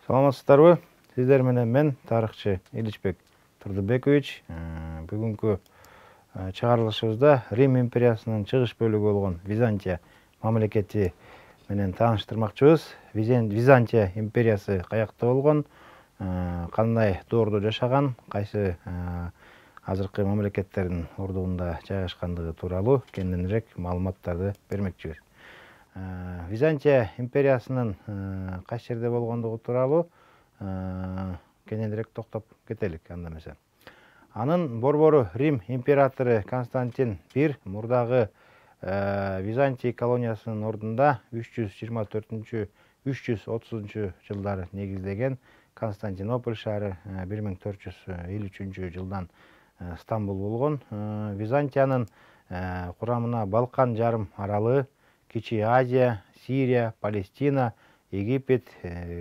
Саламатсыздарбы? Сиздер менен мен тарыхчы Иличбек Турдубекович. Бүгүнкү чыгарылышыбызда Рим империясынын чыгыш бөлүгү болгон Византия мамлекети менен тааныштырмакчыбыз. Византия империясы каякта болгон, кандай доордо жашаган, кайсы азыркы мамлекеттердин ордугунда жайгашкандыгы тууралуу кеңирээк маалыматтарды бермекчибиз. Византия империясынын кайсы жерде болгондугу тууралуу кененирээк токтоп кетелик анда эмесе. Анын борбору Рим императору Константин I мурдагы Византия колониясынын ордунда 324-330 жылдары негиздеген. Константинополь шаары 1453 жылдан Стамбул болгон. Византиянын курамына Балкан жарым аралы, Кичи Азия, Сирия, Палестина, Египет,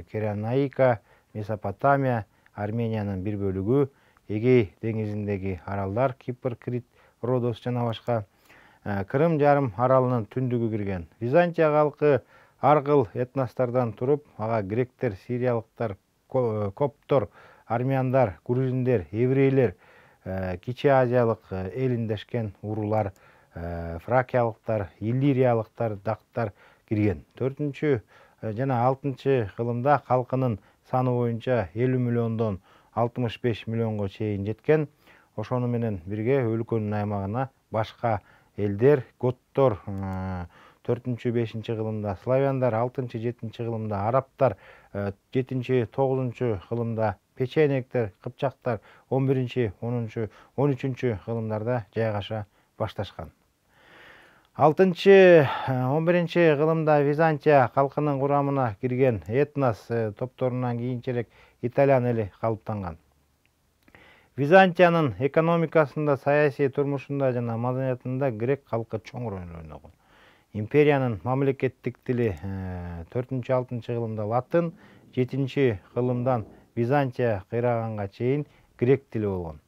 Керанаика, Месопотамия, Армениянын бир бөлүгү, Эгей деңизиндеги аралдар, Кипр, Крит, Родос жана башка, Крым жарым аралынын түндүгү кирген. Византия калкы ар кыл этностордон туруп, ага гректер, сириялыктар, коптор, армяндар, грузиндер, еврейлер, Кичи Азиялык элиндешкен уруулар, фракиялыктар, иллириялыктар, дактар кирген. 4 жана 6 кылымда калкынын саны боюнча 50 миллиондон 65 миллионго чейин жеткен. Ошону менен бирге өлкөнүн аймагына башка элдер, готтор, 4-5 кылымда славяндар, 6-7 кылымда арабтар, 7-9 кылымда печенектер, кыпчактар, 11-13 кылымдарда жайгаша башташкан. 6-11 кылымда Византия калкынын курамына кирген этнос топторунан кийинчерээк итальян эли калыптанган. Византиянын экономикасында, саясий турмушунда жана маданиятында грек калкы чоң роль ойногон. Империянын мамлекеттик тили 4-6 кылымда латын, 7 кылымдан Византия кыйраганга чейин грек тили болгон.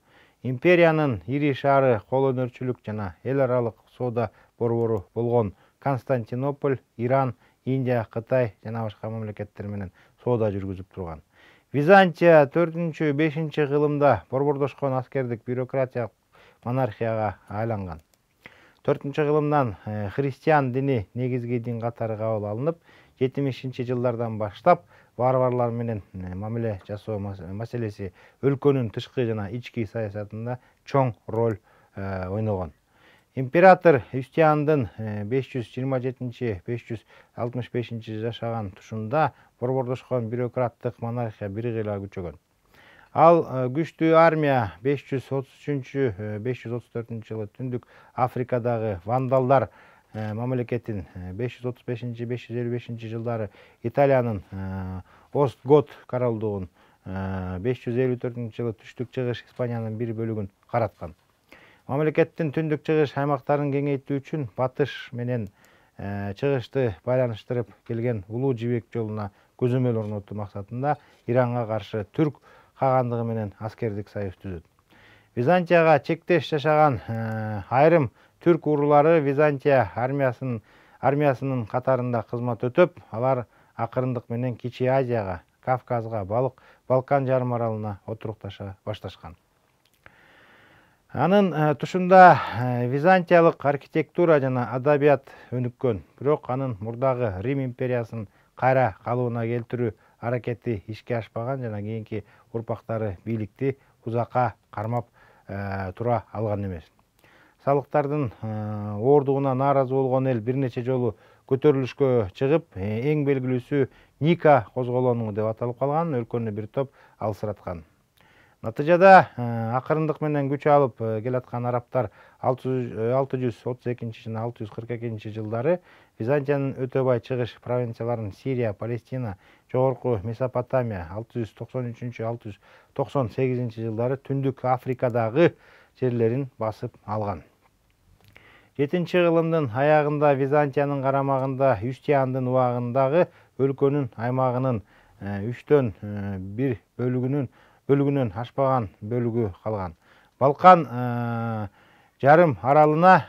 Империянын ири шаары кол өнөрчүлүк жана эл аралык соода борбору болгон Константинополь, Иран, Индия, Кытай жана башка мамлекеттер менен соода жүргүзүп турган. Византия 4-5 кылымда борбордошкон аскердик бюрократиялык монархияга айланган. 4 кылымдан христиан дини негизги дин катары кабыл алынып, 70 жылдардан баштап варварлар менен мамиле жасоо маселеси өлкөнүн тышкы жана ички саясатында чоң роль ойногон. Император Юстиандын 527-565 жашаган тушунда борбордошкон бюрократтык монархия биргила күчөгөн. Ал күчтүү армия 533-534 жылы Түндүк Африкадагы вандалдар мамлекетин, 535-555 жылдары Италиянын Остгот королдугун, 554 жылы Түштүк Чыгыш Испаниянын бир бөлүгүн караткан. Мамлекеттин түндүк чыгыш аймактарын кеңейтүү үчүн батыш менен чыгышты байланыштырып келген Улуу Жибек жолуна көзөмөл орнотуу максатында Иранга каршы түрк кагандыгы менен аскердик союз түзөт. Византияга чектеш жашаган айрым түрк уруулары Византия армиясынын катарында кызмат өтөп, алар акырындык менен Кичи Азияга, Кавказга, Балкан жарым аралына отурукташа башташкан. Анын тушунда византиялык архитектура жана адабият өнүккөн, бирок анын мурдагы Рим империясынын кайра калыбына келтирүү аракети ишке ашпаган жана кийинки урпактары бийликти узакка кармап тура алган эмес. Салыктардын оордугуна нааразы болгон эл бир нече жолу көтөрүлүшкө чыгып, эң белгилүүсү Ника козголону деп аталып калган, өлкөнү бир топ алсыраткан. Натыйжада акырындык менен күч алып келаткан арабтар 632 жана 642 жылдары Византиянын өтө бай чыгыш провинцияларын Сирия, Палестина, жогорку Месопотамия 693-698 жылдары Түндүк Африкадагы жерлерин басып алган. 7 кылымдын аягында Византиянын карамагында Юстиандын убагындагы өлкөнүн аймагынын 3-төн 1 бөлүгүнөн ашпаган бөлүгү калган. Балкан жарым аралына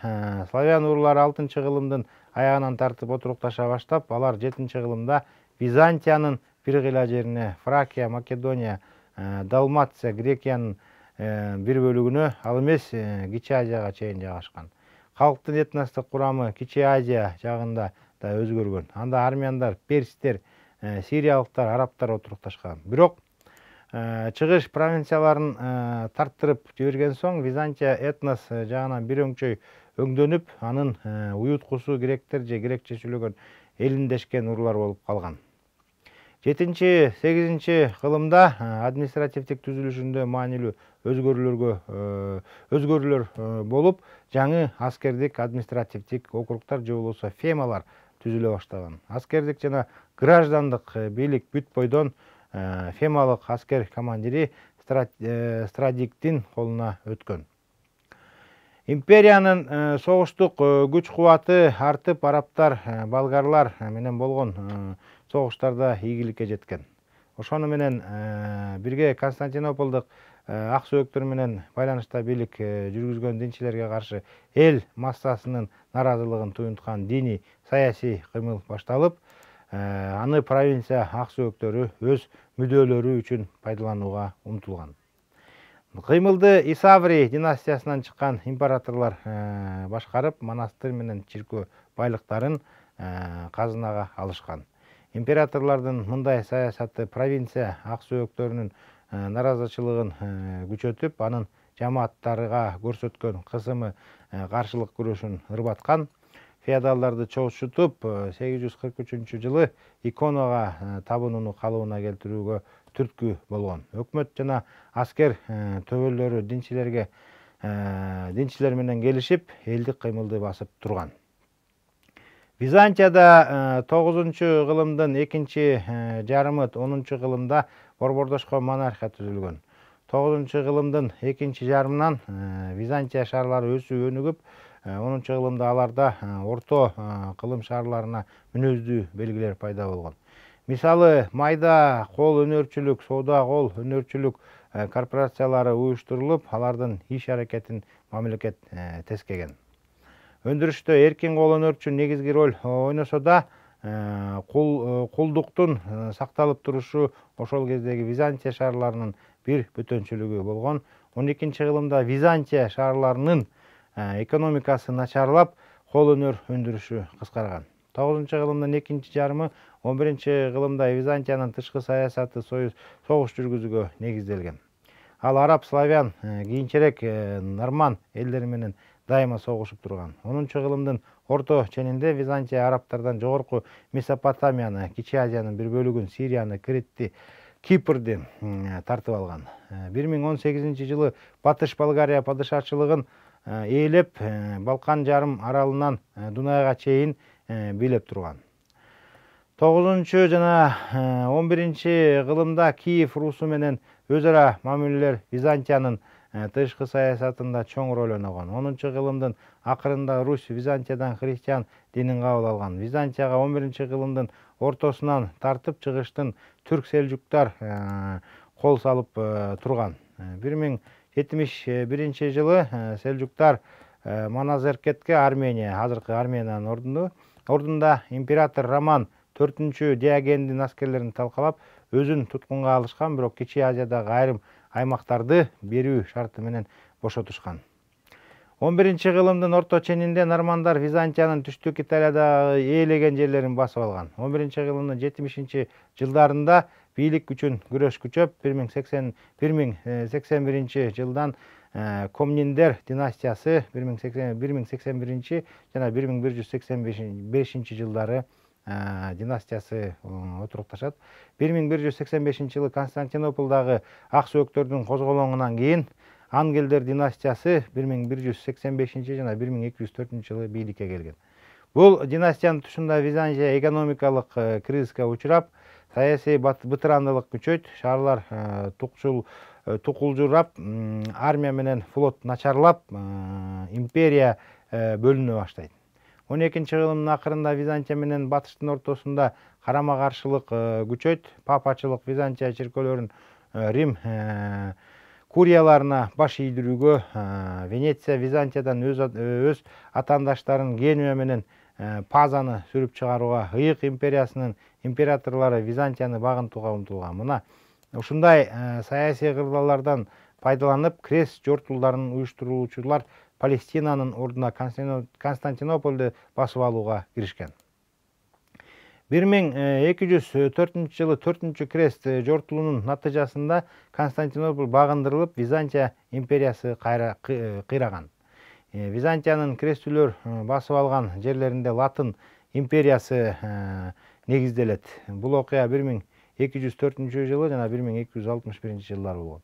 славян уруулары 6 кылымдын аягынан тартып отурукташа баштап, алар 7 кылымда Византиянын бир кыйла жерине Фракия, Македония, Далмация, Грекиянын бир бөлүгүнө, ал эмес Кичи Азияга чейин жайгашкан. Калктын этностук курамы Кичи Азия жагында да өзгөргөн. Анда армяндар, перстер, сириялыктар, арабтар отурукташкан. Бирок чыгыш провинцияларын тарттырып жиберген соң Византия этнос жагынан бир өңчөй өңдөнүп, анын уюткусу гректер же грекче сүйлөгөн элиндешкен уруулар болуп калган. 7-8 кылымда административдик түзүлүшүндө маанилүү өзгөрүүлөр болуп, жаңы аскердик административдик округтар же болбосо фемалар түзүлө баштаган. Аскердик жана граждандык бийлик бүт бойдон фемалык аскер командири Страдиктин колуна өткөн. Империянын согуштук күч кубаты артып, арабтар, болгарлар менен болгон согуштарда ийгиликке жеткен. Ошону менен бирге Константинополдук ак сөөктөр менен байланышта бийлик жүргүзгөн динчилерге каршы эл массасынын наразылыгын туюнткан диний саясий кыймыл башталып, аны провинция ак сөөктөрү өз мүдөлөрү үчүн пайдаланууга умтулган. Кыймылды Исаври династиясынан чыккан императорлор башкарып, монастырь менен чиркөө байлыктарын казынага алышкан. Императорлордун мындай саясаты провинция ак сөөктөрүнүн наразычылыгын күчөтүп, анын жамааттарга көрсөткөн кысымы каршылык күрөшүн ырбаткан. Феодалдарды чоочутуп, 843-жылы иконага табынууну калыбына келтирүүгө түрткү болгон. Өкмөт жана аскер төбөлдөрү динчилер менен келишип, элдик кыймылды басып турган. Византияда 9-кылымдын экинчи жарымы 10-кылымда борбордошкон монархия түзүлгөн. 9-кылымдын экинчи жарымынан Византия шаарлары өсүп өнүгүп, 10-кылымда аларда орто кылым шаарларына мүнөздүү белгилер пайда болгон. Мисалы, майда кол өнөрчүлүк, соода кол өнөрчүлүк корпорациялары уюштурулуп, алардын иш аракетин мамлекет тескеген. Өндүрүштө эркин кол өнөрчү негизги роль ойносо да, кулдуктун сакталып турушу ошол кездеги Византия шаарларынын бир бүтөнчүлүгү болгон. 12-кылымда Византия шаарларынын экономикасы начарлап, кол өнөр өндүрүшү кыскарган. 9-кылымдын экинчи жарымы 11-кылымда Византиянын тышкы саясаты согуш жүргүзүүгө негизделген. Ал араб, славян, кийинчерээк норман элдери менен дайыма согушуп турган. 10-кылымдын орто ченинде Византия арабтардан жогорку Месопотамияны, Кичи Азиянын бир бөлүгүн, Сирияны, Кретти, Кипрди тартып алган. 1018-жылы Батыш Болгария падышачылыгын ээлеп, Балкан жарым аралынан Дунайга чейин бийлеп турган. 9 жана 11-кылымда Киев Русу менен өз ара мамилелер Византиянын тышкы саясатында чоң роль ойногон. 10-кылымдын акырында Русь Византиядан христиан динин кабыл алган. Византияга 11-кылымдын ортосунан тартып чыгыштын түрк селжуктар кол салып турган. 1071-жылы селжуктар Маназеркетке, Армения, азыркы Армениянын ордунда император Роман 4 Диогендин аскерлерин талкалап, өзүн туткунга алышкан, бирок Кичи Азиядагы айрым аймактарды берүү шарты менен бошотушкан. 11-кылымдын орто ченинде нормандар Византиянын түштүк Италиядагы ээлеген жерлерин басып алган. 11-кылымдын 70-жылдарында бийлик үчүн күрөш күчөп, 1081-жылдан Комниндер династиясы 1081 жана 1185-жылдары династиясы отурукташат. 1185-жылы Константинополдагы ак сөөктөрдүн козголоңунан кийин Ангелдер династиясы 1185 жана 1204-жылы бийликке келген. Бул династиянын тушунда Византия экономикалык кризиске учурап, саясий бытырандылык күчөйт, шаарлар тукулжурап, армия менен флот начарлап, империя бөлүнө баштайт. 12-кылымдын акырында Византия менен батыштын ортосунда карама-каршылык күчөйт. Папачылык Византия чиркөөлөрүн Рим курияларына баш ийдирүүгө, Венеция Византиядан өз атаандаштарын Генуя менен пазаны сүрүп чыгарууга, ыйык империясынын императорлору Византияны багынтууга умтулган. Мына ушундай саясий кырдаалдардан пайдаланып, крест жортулдарын уюштуруучулар Палестинанын ордуна Константинопольду басып алууга киришкен. 1204 жылы 4 крест жортулунун натыйжасында Константинополь багындырылып, Византия империясы кыйраган. Византиянын крестүүлөр басып алган жерлеринде Латын империясы негизделет. Бул окуя 1204 жылы жана 1261 жылдары болгон.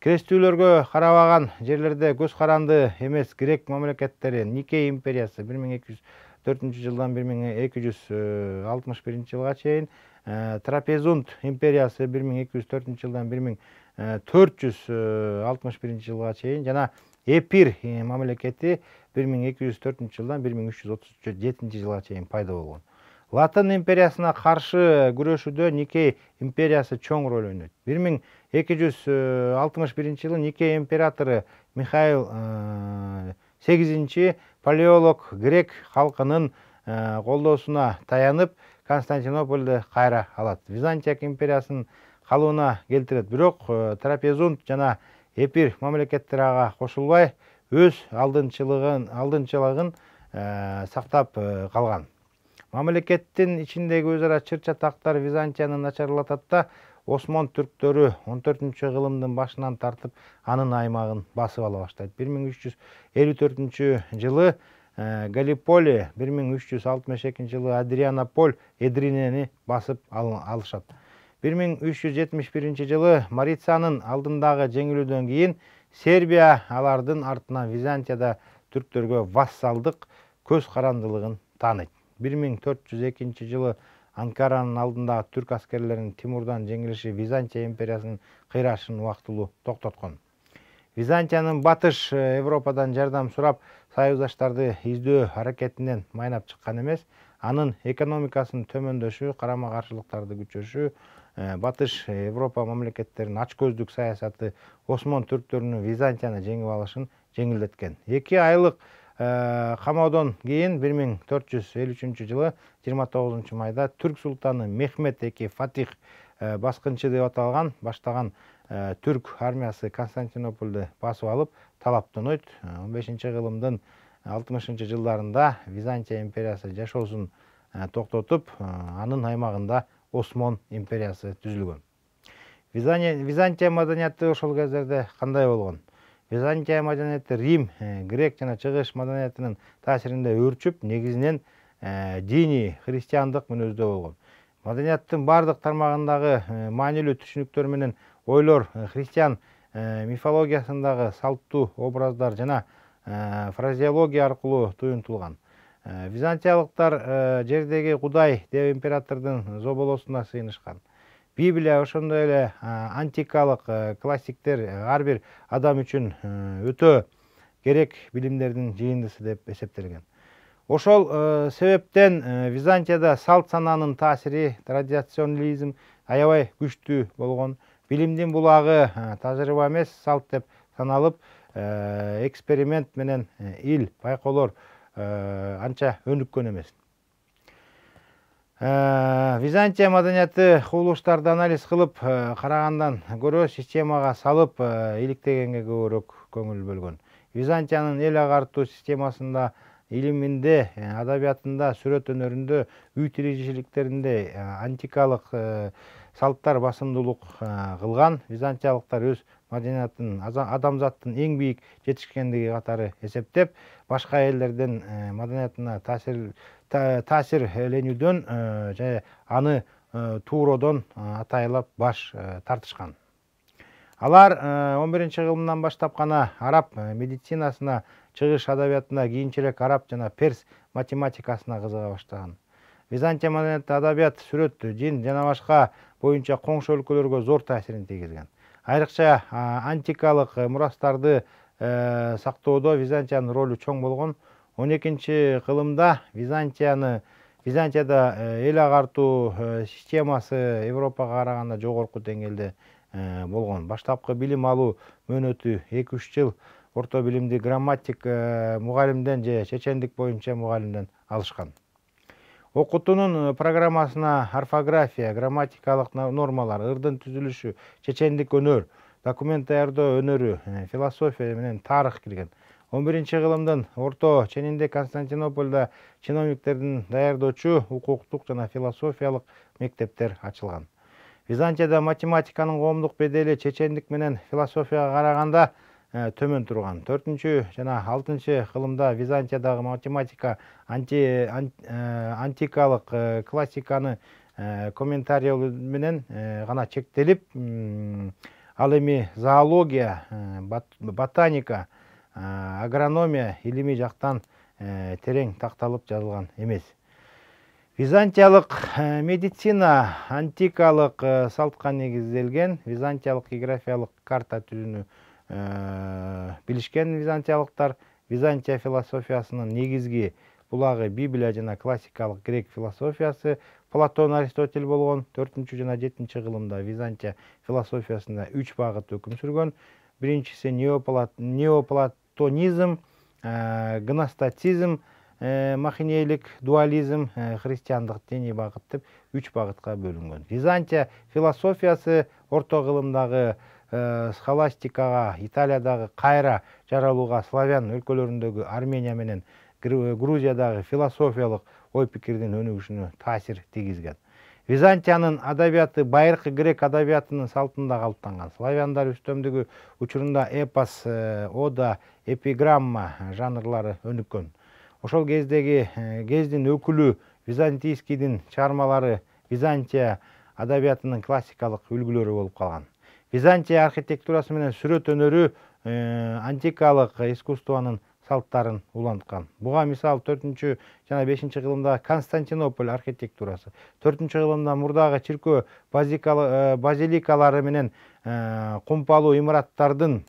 Крестүүлөргө карабаган жерлерде көз каранды эмес грек мамлекеттери Никей империясы 1204 жылдан 1261 жылга чейин, Трапезунд империясы 1204 жылдан 1461 жылга чейин жана Эпир мамлекети 1204 жылдан 1337 жылга чейин пайда болгон. Латын империясына каршы күрөшүүдө Никей империясы чоң роль ойнойт. 1261 жылы Никей императору Михаил 8 палеолог грек халкынын колдоосуна таянып, Константинопольду кайра алат. Византия империясынын калыбына келтирет. Бирок Трапезунд жана Эпир мамлекеттери ага кошулбай, өз алдынчылыгын сактап калган. Мамлекеттин ичиндеги өз ара чыр-чатактар Византияны начарлатат да, Осман түрктөрү 14 кылымдын башынан тартып, анын аймагын басып ала баштайт. 1354 жылы Галиполи, 1362 жылы Адрианополь, Эдринени басып алышат. 1371 жылы Марицанын алдындагы жеңилүүдөн кийин Сербия алардын артынан Византияда түрктөргө вассалдык көз карандылыгын тааныйт. 1402 жылы Анкаранын алдындагы түрк аскерлеринин Тимурдан жеңилиши Византия империясынын кыйрашын убактылуу токтоткон. Византиянын батыш Европадан жардам сурап, союздаштарды издөө аракетинен майнап чыккан эмес, анын экономикасынын төмөндөшү, карама-каршылыктарды күчөшү, батыш Европа мамлекеттеринин ачкөздүк саясаты Осман түрктөрүнүн Византияны жеңип алышын жеңилдеткен. 2 айлык камоодон кийин 1453 жылы 29 майда түрк султаны Мехмет II Фатих баскынчы деп аталган баштаган түрк армиясы Константинопольду басып алып, талаптанойт. 15 кылымдын 60 жылдарында Византия империясы жашоосун токтотуп, анын аймагында Осман империясы түзүлгөн. Византия маданияты ошол кездерде кандай болгон? Византия маданияты Рим, грек жана чыгыш маданиятынын таасиринде өрчүп, негизинен диний христиандык мүнөздө болгон. Маданияттын бардык тармагындагы маанилүү түшүнүктөр менен ойлор христиан мифологиясындагы салттуу образдар жана фразеология аркылуу туюнтулган. Византиялыктар жердеги Кудай деп императордун зоболосуна сыйынышкан. Библия ошондой эле антикалык классиктер ар бир адам үчүн өтө керек билимдердин жыйындысы деп эсептелген. Ошол себептен Византияда салт сананын таасири, традиционализм аябай күчтүү болгон. Билимдин булагы тажрыйба эмес, салт деп саналып, эксперимент менен ил, байкоолор анча өнүккөн эмес. Византия маданияты кубулуштарды анализ кылып карагандан көрө системага салып иликтегенге көбүрөөк көңүл бөлгөн. Византиянын эл агартуу системасында, илиминде, адабиятында, сүрөт өнөрүндө, үй тиричиликтеринде антикалык салттар басымдуулук кылган. Византиялыктар өз маданиятын адамзаттын эң бийик жетишкендиги катары эсептеп, башка элдердин маданиятына таасирленүүдөн жана аны тууродон атайлап баш тартышкан. Алар 11-кылымдан баштап гана араб медицинасына, чыгыш адабиятына, кийинчерээк араб жана перс математикасына кызыга баштаган. Византия маданияты адабият, сүрөт, дин жана башка боюнча коңшу өлкөлөргө зор таасирин тийгизген. Айрыкча антикалык мурастарды сактоодо Византиянын ролу чоң болгон. 12-кылымда Византияда эл агартуу системасы Европага караганда жогорку деңгээлде болгон. Баштапкы билим алуу мөөнөтү 2-3 жыл орто билимди грамматик мугалимден же чечендик боюнча мугалимден алышкан. Окутуунун программасына орфография, грамматикалык нормалар, ырдын түзүлүшү, чечендик өнөр, документ даярдоо өнөрү, философия менен тарых кирген. 11-ci кылымдын орто ченинде Константинопольдо чиновниктердин даярдоочу укуктук жана философиялык мектептер ачылган. Византияда математиканын коомдук бедели чечендик менен философияга караганда төмөн турган. 4 жана 6 кылымда Византиядагы математика антикалык классиканы комментариялоо менен гана чектелип, ал эми зоология, ботаника, агрономия илими жактан терең такталып жазылган эмес. Византиялык медицина антикалык салтка негизделген. Византиялык географиялык карта түзүүнү билишкен византиялыктар. Византия философиясынын негизги булагы Библия жана классикалык грек философиясы. Платон, Аристотель болгон. 4 жана 7 кылымда Византия философиясында 3 багыт өкүм сүргөн. Биринчиси неоплатонизм, гностицизм, махинейлик дуализм, христиандык диний багыт деп 3 багытка бөлүнгөн. Византия философиясы орто кылымдагы схоластикага, Италиядагы кайра жаралууга, славян өлкөлөрүндөгү Армения менен Грузиядагы философиялык ой пикирдин өнүгүшүнө таасир тийгизген. Византиянын адабияты байыркы грек адабиятынын салтында калыптанган. Славяндар үстөмдүгү учурунда эпос, ода, эпиграмма жанрлары өнүккөн. Ошол кездин өкүлү византийскийдин чыгармалары Византия адабиятынын классикалык үлгүлөрү болуп калган. Византия архитектурасы менен сүрөт өнөрү антикалык искусствонун салттарын уланткан. Буга мисал 4 жана 5 кылымда Константинополь архитектурасы, 4 кылымда мурдагы чиркөө базиликалары менен кумпалуу имараттардын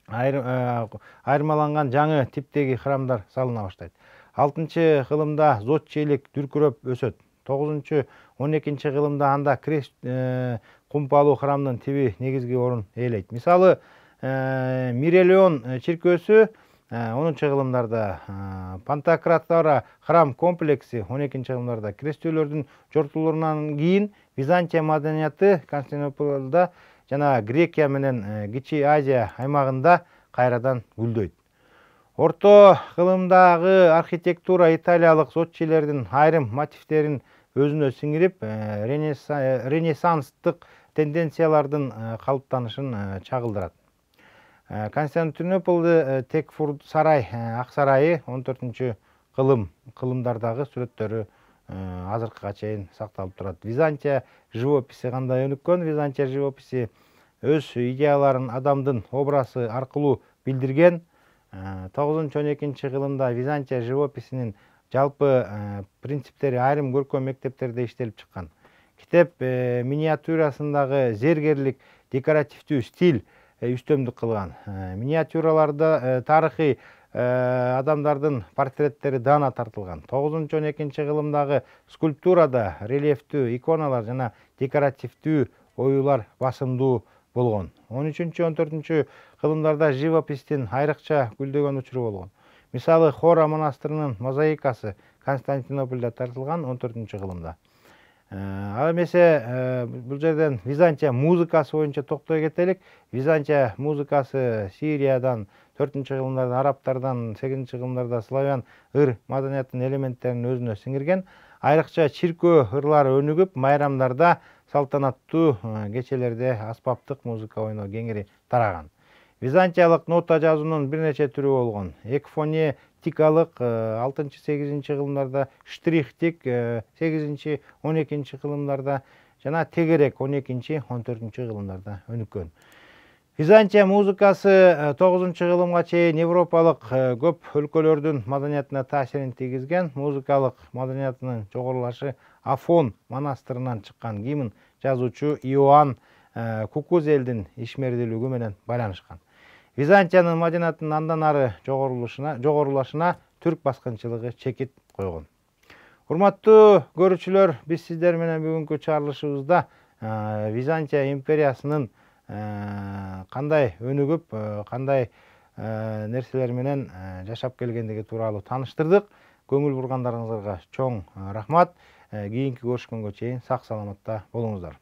айырмаланган жаңы типтеги храмдар салына баштайт. 6 кылымда зодчейлик дүркүрөп өсөт. 9-12 кылымда анда крест кумпалуу храмдын тиби негизги орун ээлейт. Мисалы, Мирелион чиркөөсү 10 кылымдарда, Пантократора храм комплекси 12 кылымдарда, крестөөлөрдүн жортуларынан кийин Византия маданияты Константинопольда жана Грекия менен Кичи Азия аймагында кайрадан гүлдөйт. Орто кылымдагы архитектура италиялык зодчилердин айрым мотивтерин өзүнө сиңирип, ренессанстык тенденциялардын калыптанышын чагылдырат. Константинополду Текфурт сарай, Ак сарайы 14 кылымдардагы сүрөттөрү азыркыга чейин сакталып турат. Византия живописи кандай өнүккөн? Византия живописи өз идеяларын адамдын образы аркылуу билдирген. 9-12 кылымда Византия живописинин жалпы принциптери айрым көркөм мектептерде иштелип чыккан. Китеп миниатюрасындагы зергерлик, декоративдүү стиль үстөмдүк кылган. Миниатюраларда тарыхый адамдардын портреттери даана тартылган. 9-12 кылымдагы скульптурада рельефтүү иконалар жана декоративдүү оюлар басымдуу болгон. 13-14 кылымдарда живопистин айрыкча гүлдөгөн учуру болгон. Мисалы, Хора монастырынын мозаикасы Константинопольдо тартылган 14 кылымда. Ал эмесе бул жерден Византия музыкасы боюнча токтой кетелик. Византия музыкасы Сириядан, 4 кылымдарда арабтардан, 8 кылымдарда славян ыр маданиятынын элементтерин өзүнө сиңирген. Айрыкча чиркөө ырлары өнүгүп, майрамдарда салтанаттуу кечелерде аспаптык музыка ойноо кеңири тараган. Византиялык нота жазуунун бир нече түрү болгон. Экфонетикалык 6-8 кылымдарда, штрихтик 8-12 кылымдарда жана тегерек 12-14 кылымдарда өнүккөн. Византия музыкасы 9 кылымга чейин европалык көп өлкөлөрдүн маданиятына таасирин тийгизген. Музыкалык маданиятынын жогорулашы Афон монастырынан чыккан гимн жазуучу Иоанн Кукузелдин ишмердүүлүгү менен байланышкан. Византиянын маданиятынын андан ары жогорулашына түрк баскынчылыгы чекит койгон. Урматтуу көрүүчүлөр, биз сиздер менен бүгүнкү чыгарылышыбызда Византия империясынын кандай өнүгүп, кандай нерселер менен жашап келгендиги тууралуу тааныштырдык. көңүл бургандарыңызга чоң рахмат. Кийинки көрүшкөнгө чейин сак саламатта болуңуздар.